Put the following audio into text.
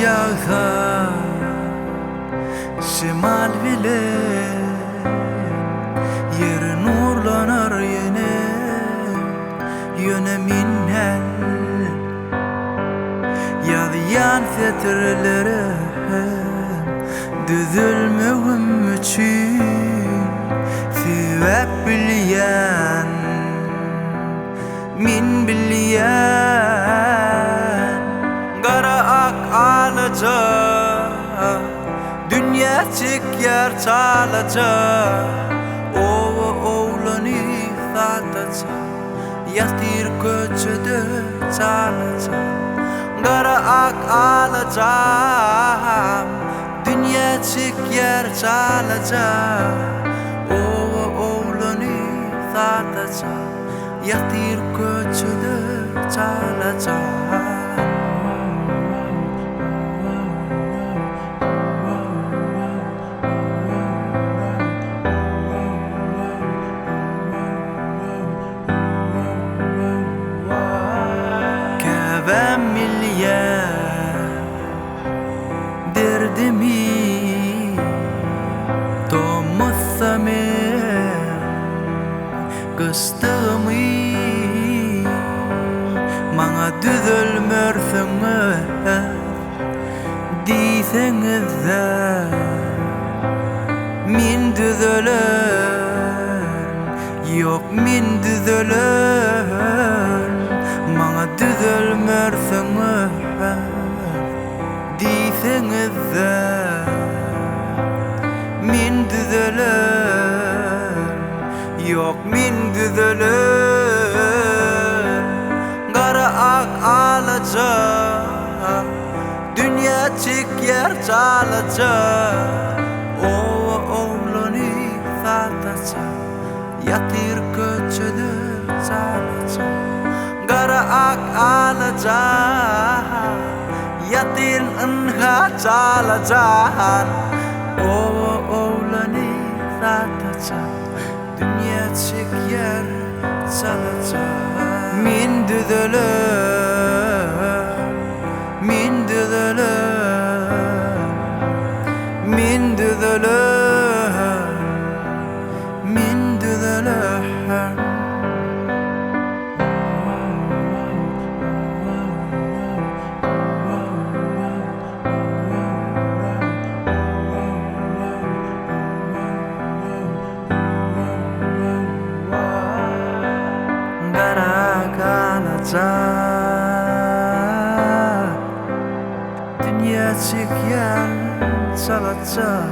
yağsa şimal bile yeri nurlanar yine yöneminden yağlayan fetrelere düzülmüğüm için sebep bilyen min bilyen kara ak alaca dünya çeker çalaca oğlanı sataca yatir köçede çalaca kara ak alaca dünya çeker çalaca oğlanı sataca yatir köçede çalaca Kevem milyar derdimi Tomasame kıstığımı Bana düzülmürsünüz Diyseniz de min düzülür Yok min düzülür Bana düzülmürsünüz Diyseniz de min düzülür Yok min düzülür Kara ak alaca dünya çeker çalaca oğlanı sataca yatir köçede çalaca Kara ak alaca yatir ınha çalaca oğlanı sataca dünya çeker çalaca min düzülür min düzülür min düzülür min düzülür dünya çeker çalaca